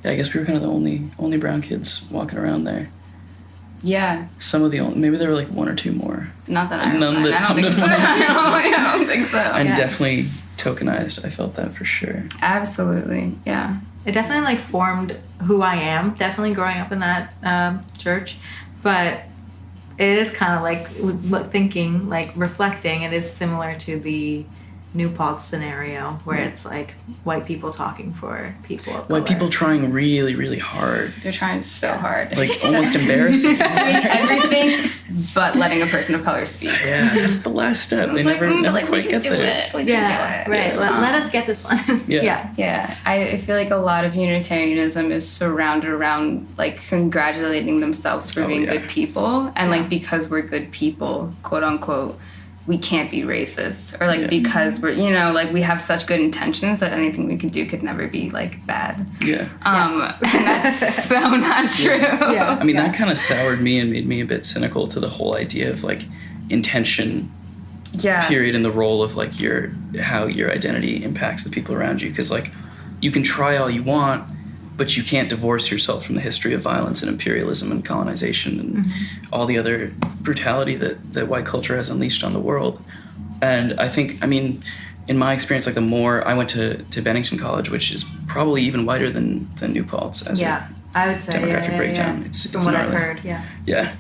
I guess we were kind of the only brown kids walking around there. Yeah. Maybe there were like 1 or 2 more. Not that I None that come to mind. I don't think so. I'm definitely tokenized. I felt that for sure. Absolutely. Yeah. It definitely like formed who I am, definitely growing up in that church. But it is kind of like thinking, like reflecting, it is similar to the New Paltz scenario where it's like white people talking for people of White color. people trying really, really hard. They're trying so hard. Like, almost embarrassing. Doing everything but letting a person of color speak. Yeah, that's the last step. They never quite get there. We can do it. Right. Let us get this one. Yeah. Yeah, I feel like a lot of Unitarianism is surrounded around like congratulating themselves for being good people, and like because we're good people, quote unquote, we can't be racist, or like because we're like we have such good intentions that anything we can do could never be like bad. Yeah. And that's so not true. Yeah. I mean, that kind of soured me and made me a bit cynical to the whole idea of like intention. Period, in the role of like how your identity impacts the people around you, because like you can try all you want, but you can't divorce yourself from the history of violence and imperialism and colonization and all the other brutality that white culture has unleashed on the world. And I think, I mean, in my experience, like the more I went to Bennington College, which is probably even whiter than New Paltz as a I would say demographic breakdown. It's from what I've gnarly. heard. Yeah.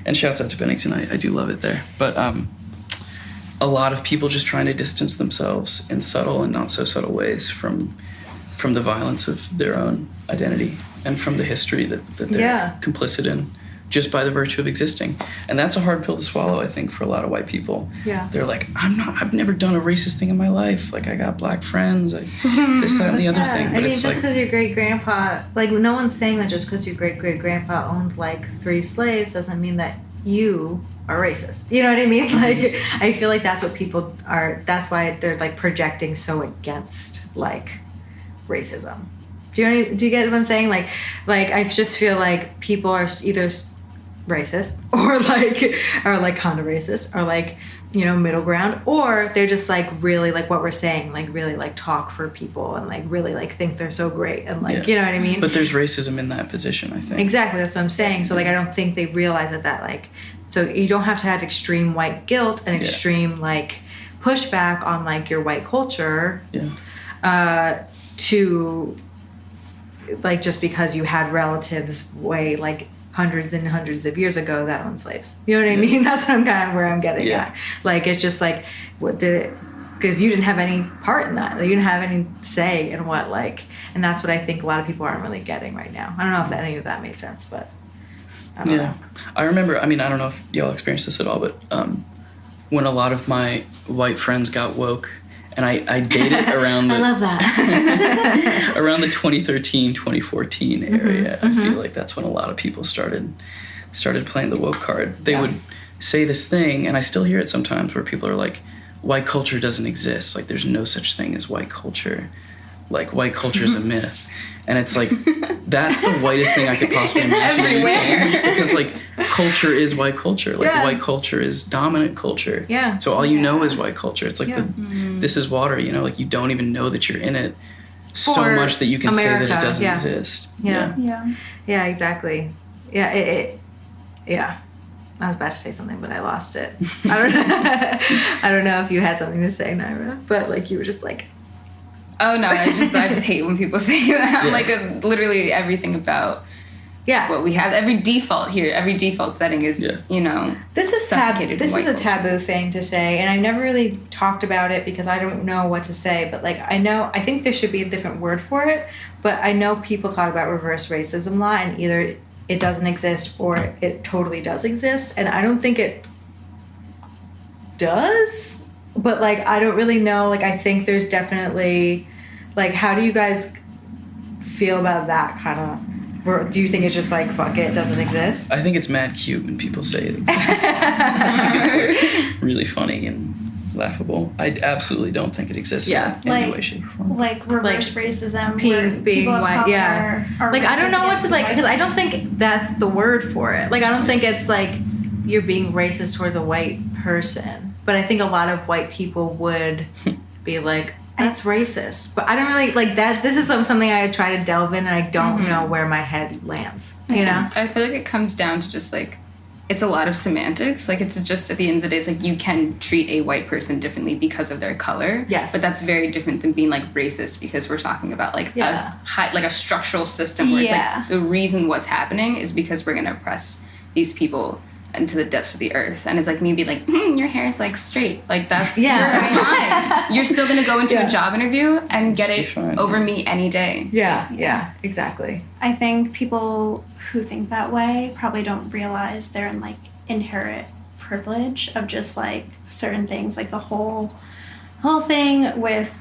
And shouts out to Bennington. I do love it there. But a lot of people just trying to distance themselves in subtle and not so subtle ways from the violence of their own identity and from the history that they're complicit in just by the virtue of existing. And that's a hard pill to swallow, I think, for a lot of white people. Yeah. They're like, I've never done a racist thing in my life. Like, I got black friends, this, that, and the other thing. But I mean, it's just like, because your great-grandpa, like, no one's saying that just because your great-great-grandpa owned, like, 3 slaves doesn't mean that you are racist. You know what I mean? Like, I feel like that's what people are, that's why they're, like, projecting so against, like, racism. Do you get what I'm saying? Like I just feel like people are either racist or like kind of racist or like, middle ground, or they're just like really like what we're saying, like really like talk for people and like really like think they're so great and like, you know what I mean? But there's racism in that position, I think. Exactly, that's what I'm saying. So like I don't think they realize that like, so you don't have to have extreme white guilt and extreme like pushback on like your white culture to like just because you had relatives way like hundreds and hundreds of years ago that owned slaves. You know what I mean? That's what I'm kind of where I'm getting at. Like it's just like because you didn't have any part in that. Like, you didn't have any say in what like, and that's what I think a lot of people aren't really getting right now. I don't know if any of that made sense, but I don't know. I remember, I mean, I don't know if y'all experienced this at all, but when a lot of my white friends got woke, and I dated around the... I love that. around the 2013, 2014 area. I feel like that's when a lot of people started playing the woke card. They would say this thing, and I still hear it sometimes, where people are like, white culture doesn't exist. Like, there's no such thing as white culture. Like, white culture is a myth. And it's like, that's the whitest thing I could possibly imagine saying. Because, like, culture is white culture. Like, white culture is dominant culture. Yeah. So all you know is white culture. It's like, this is water, like, you don't even know that you're in it so much that you can say that it doesn't exist. Yeah, exactly. Yeah, yeah. I was about to say something, but I lost it. I don't know if you had something to say, Naira, but, like, you were just like... Oh no! I just hate when people say that. Like literally everything about what we have. Every default setting is This is a taboo thing to say, and I've never really talked about it because I don't know what to say. But like I think there should be a different word for it. But I know people talk about reverse racism law, and either it doesn't exist or it totally does exist, and I don't think it does. But, like, I don't really know. Like, I think there's definitely... Like, how do you guys feel about that kind of... Do you think it's just like, fuck it doesn't exist? I think it's mad cute when people say it exists. I think it's, like, really funny and laughable. I absolutely don't think it exists in any way, shape, or form. Like, reverse racism, being people of white, color are like, I don't know what to, like... Because I don't people. think that's the word for it. Like, I don't think it's, like, you're being racist towards a white person. But I think a lot of white people would be like, that's racist. But I don't really, like, that. This is something I try to delve in, and I don't know where my head lands, you know? I feel like it comes down to just, like, it's a lot of semantics. Like, it's just, at the end of the day, it's like, you can treat a white person differently because of their color. Yes. But that's very different than being, like, racist, because we're talking about, like, a structural system where it's, like, the reason what's happening is because we're going to oppress these people into the depths of the earth. And it's like me being like, your hair is like straight. Like that's Yeah. fine. You're still gonna go into a job interview and get it fine. over me any day. Yeah, exactly. I think people who think that way probably don't realize they're in like inherent privilege of just like certain things, like the whole thing with,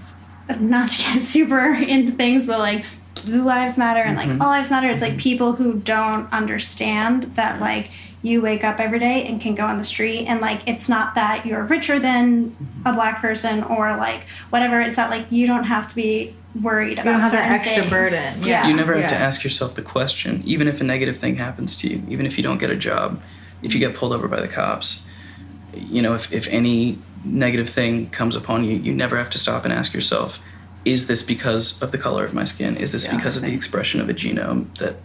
not to get super into things, but like Blue Lives Matter and like All Lives Matter. It's like people who don't understand that like you wake up every day and can go on the street and like it's not that you're richer than a black person or like whatever. It's that like you don't have to be worried about You don't have that certain extra things. burden. Yeah. You never have to ask yourself the question, even if a negative thing happens to you, even if you don't get a job, if you get pulled over by the cops, you know, if any negative thing comes upon you, you never have to stop and ask yourself, is this because of the color of my skin? Is this because of the expression of a genome that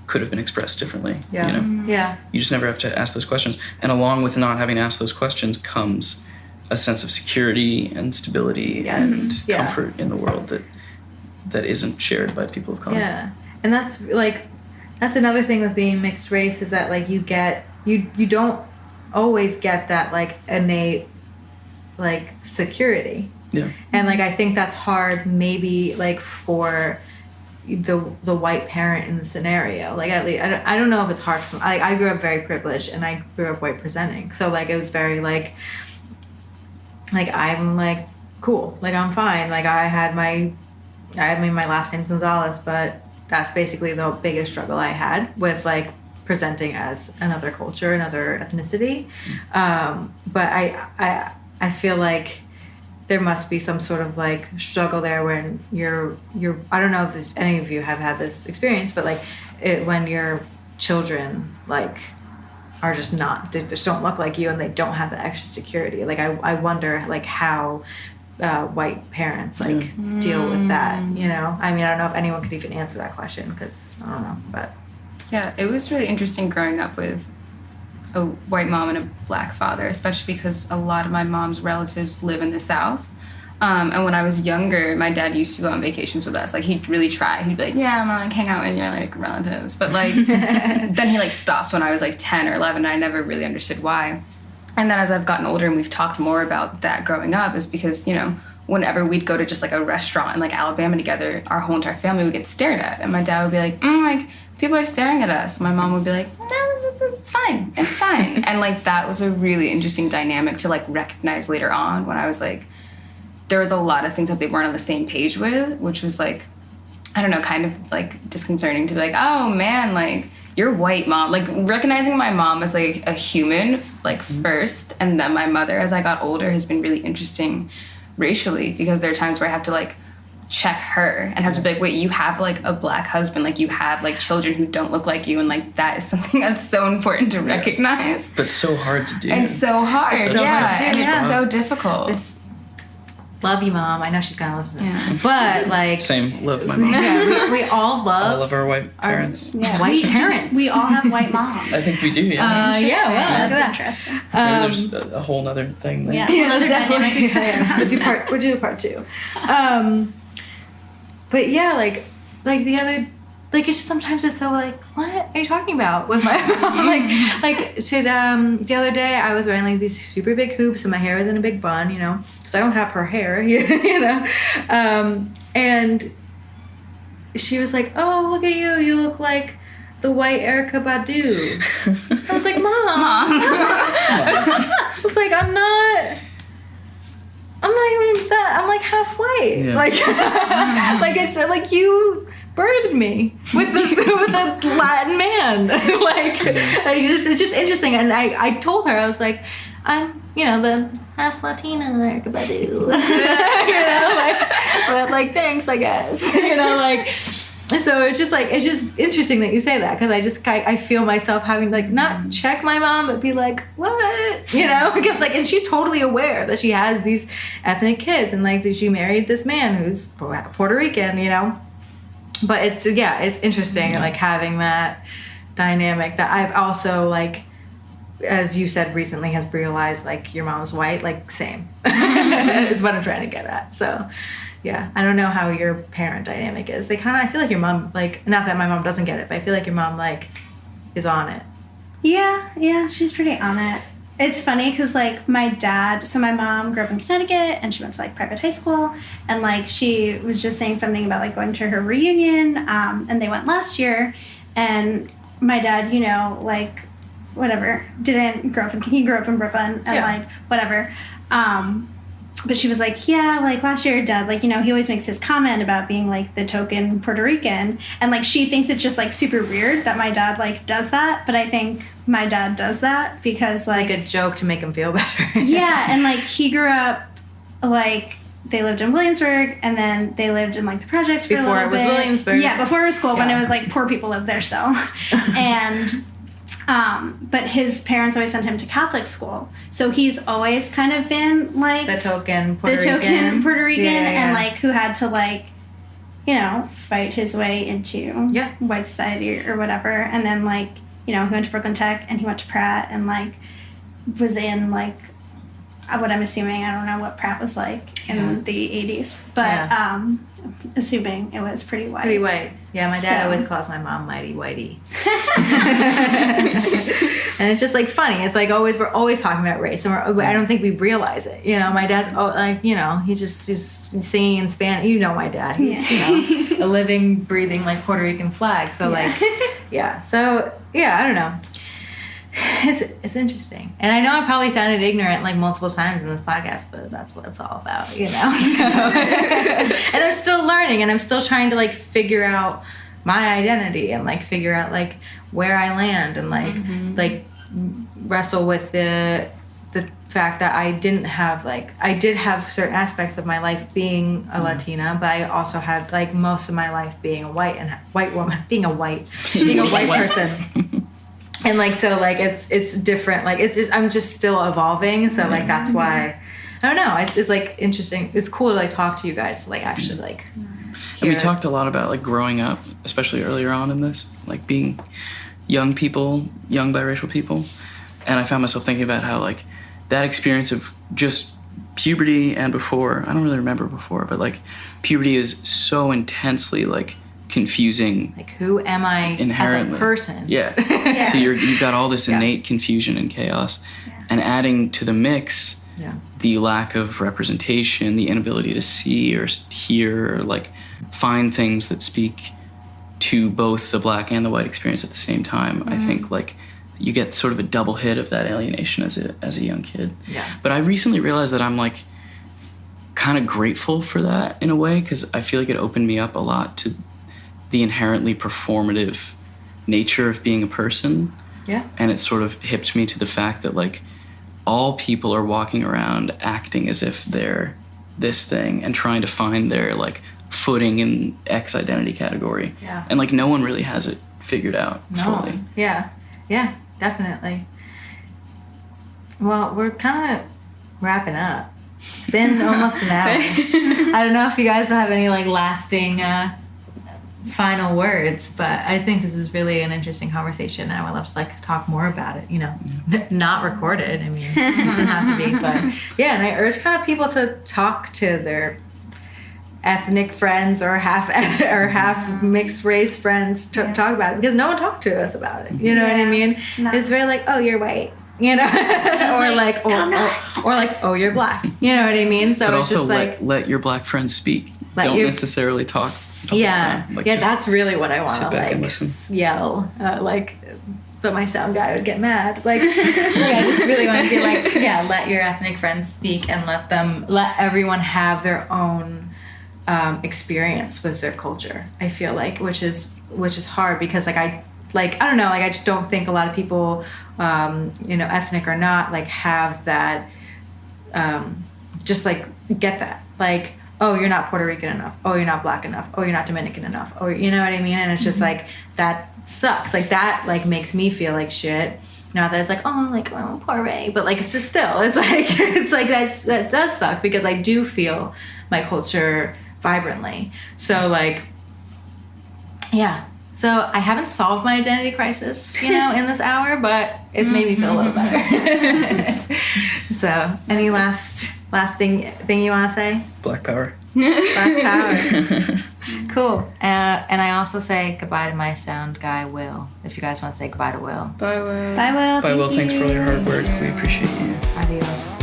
could have been expressed differently? Yeah. You know? Yeah. You just never have to ask those questions. And along with not having to ask those questions comes a sense of security and stability and comfort in the world that isn't shared by people of color. Yeah. And that's another thing with being mixed race is that like you don't always get that like innate like security. Yeah. And like I think that's hard maybe like for the white parent in the scenario. Like at least I don't know if it's hard for I grew up very privileged and I grew up white presenting. So like it was very like I'm like cool. Like I'm fine. Like I mean my last name's Gonzalez, but that's basically the biggest struggle I had with like presenting as another culture, another ethnicity. But I feel like there must be some sort of like struggle there when you're I don't know if any of you have had this experience, but like when your children like are just just don't look like you and they don't have the extra security. Like I wonder like how white parents like deal with that, you know? I mean, I don't know if anyone could even answer that question because I don't know, but Yeah, it was really interesting growing up with a white mom and a black father, especially because a lot of my mom's relatives live in the South. And when I was younger, my dad used to go on vacations with us. Like, he'd really try. He'd be like, yeah, I'm gonna like hang out with your like relatives. But like, then he like stopped when I was like 10 or 11, and I never really understood why. And then as I've gotten older and we've talked more about that growing up is because, you know, whenever we'd go to just like a restaurant in like Alabama together, our whole entire family would get stared at. And my dad would be like, like, people are staring at us. My mom would be like, no, it's fine. It's fine. And like, that was a really interesting dynamic to like recognize later on when I was like, there was a lot of things that they weren't on the same page with, which was like, I don't know, kind of like disconcerting to be like, oh man, like, you're white, mom. Like, recognizing my mom as like a human, like first, and then my mother as I got older has been really interesting racially, because there are times where I have to like check her and have to be like, wait, you have like a black husband, like you have like children who don't look like you, and like that is something that's so important to recognize. That's so hard to do. And so hard, So yeah, hard to do. and Yeah. it's so difficult. Love you, Mom. I know she's gonna listen to this. But like Same, love my mom. yeah, we all love All of our white parents. white parents. We all have white moms. I think we do, yeah. yeah, well, look at That's that. interesting. Maybe there's a whole nother thing there. Yeah. Yeah, definitely. We'll do part 2. But yeah, like the other, like it's just sometimes it's so like, what are you talking about with my mom? The other day I was wearing like these super big hoops and my hair was in a big bun, you know, because I don't have her hair, you know, and she was like, oh, look at you, you look like the white Erykah Badu. I was like, Mom. I was like, I'm not even that. I'm like half white. Yeah. Like, like I said, like you birthed me with the Latin man. It's just interesting. And I told her, I was like, I'm, you know, the half Latina Erykah Badu. You know, like, but like thanks, I guess. You know, like. So it's just interesting that you say that, because I feel myself having like not check my mom but be like, what, you know, because like, and she's totally aware that she has these ethnic kids and like that she married this man who's Puerto Rican, you know, but it's interesting like having that dynamic that I've also like, as you said recently, has realized like your mom's white, like same is what I'm trying to get at. So yeah, I don't know how your parent dynamic is. I feel like your mom, like, not that my mom doesn't get it, but I feel like your mom, like, is on it. Yeah, she's pretty on it. It's funny because, like, my mom grew up in Connecticut, and she went to, like, private high school, and, like, she was just saying something about, like, going to her reunion, and they went last year, and my dad, you know, like, whatever, he grew up in Brooklyn, and, like, whatever, but she was like, yeah, like, last year, Dad, like, you know, he always makes his comment about being, like, the token Puerto Rican. And, like, she thinks it's just, like, super weird that my dad, like, does that. But I think my dad does that because, like... a joke to make him feel better. Yeah, and, like, he grew up, like... They lived in Williamsburg, and then they lived in, like, the projects for a little bit. Before it was Williamsburg. Yeah, before it was cool, when it was, like, poor people lived there still. And... but his parents always sent him to Catholic school, so he's always kind of been like the token Puerto Rican, and like who had to, like, you know, fight his way into white society or whatever. And then, like, you know, he went to Brooklyn Tech and he went to Pratt and, like, was in, like, what I'm assuming, I don't know what Pratt was like in the 80s, but assuming it was pretty white. Pretty white. Yeah, my dad always calls my mom Mighty Whitey. And it's just, like, funny. It's like we're always talking about race, and I don't think we realize it. You know, my dad's like, you know, he's singing in Spanish. You know, my dad, he's you know, a living, breathing, like, Puerto Rican flag. So like, So I don't know. It's interesting, and I know I probably sounded ignorant, like, multiple times in this podcast, but that's what it's all about, you know. So, and I'm still learning, and I'm still trying to, like, figure out my identity and, like, figure out, like, where I land, and, like, like, wrestle with the fact that I did have certain aspects of my life being a Latina, but I also had, like, most of my life being a white woman, being a white person. And, like, so, like, it's different. Like, it's just, I'm just still evolving. So, like, that's why, I don't know. It's like, interesting. It's cool to, like, talk to you guys to, like, actually, like, and we talked a lot about, like, growing up, especially earlier on in this, like, being young biracial people. And I found myself thinking about how, like, that experience of just puberty and before, I don't really remember before, but, like, puberty is so intensely, like, confusing. Like, who am I inherently as a person? Yeah. So you've got all this innate confusion and chaos, and adding to the mix the lack of representation, the inability to see or hear or, like, find things that speak to both the black and the white experience at the same time. I think, like, you get sort of a double hit of that alienation as a young kid. Yeah. But I recently realized that I'm, like, kind of grateful for that in a way, because I feel like it opened me up a lot to the inherently performative nature of being a person. Yeah. And it sort of hipped me to the fact that, like, all people are walking around acting as if they're this thing and trying to find their, like, footing in X identity category. Yeah. And, like, no one really has it figured out fully. Yeah. Yeah, definitely. Well, we're kind of wrapping up. It's been almost an hour. I don't know if you guys will have any, like, lasting final words, but I think this is really an interesting conversation, and I would love to, like, talk more about it, you know. Not recorded, I mean, it doesn't have to be, but yeah. And I urge kind of people to talk to their ethnic friends or half mixed race friends to talk about it, because no one talked to us about it, you know what I mean? No. It's very like, oh, you're white, you know. Or like, or like, oh, you're black, you know what I mean? So but it's also, just like, let your black friends speak. Don't necessarily talk the whole time. Like, that's really what I want to, like, yell, like, but my sound guy would get mad. Like, I just really want to be like, let your ethnic friends speak, and let everyone have their own experience with their culture. I feel like, which is hard, because I don't know, like, I just don't think a lot of people, you know, ethnic or not, like, have that, just, like, get that, like, oh, you're not Puerto Rican enough, oh, you're not black enough, oh, you're not Dominican enough, or, you know what I mean? And it's just like, that sucks. Like, that, like, makes me feel like shit. Not that it's like, oh, like, oh, poor Ray, but, like, it's just still, it's like that does suck, because I do feel my culture vibrantly. So, like, yeah. So I haven't solved my identity crisis, you know, in this hour, but it's made me feel a little better. So, any lasting thing you want to say? Black power. Black power. Cool. And I also say goodbye to my sound guy, Will. If you guys want to say goodbye to Will. Bye, Will. Bye, Will. Bye, Will. Thank Thanks for all your hard you. work. We appreciate you. Adios.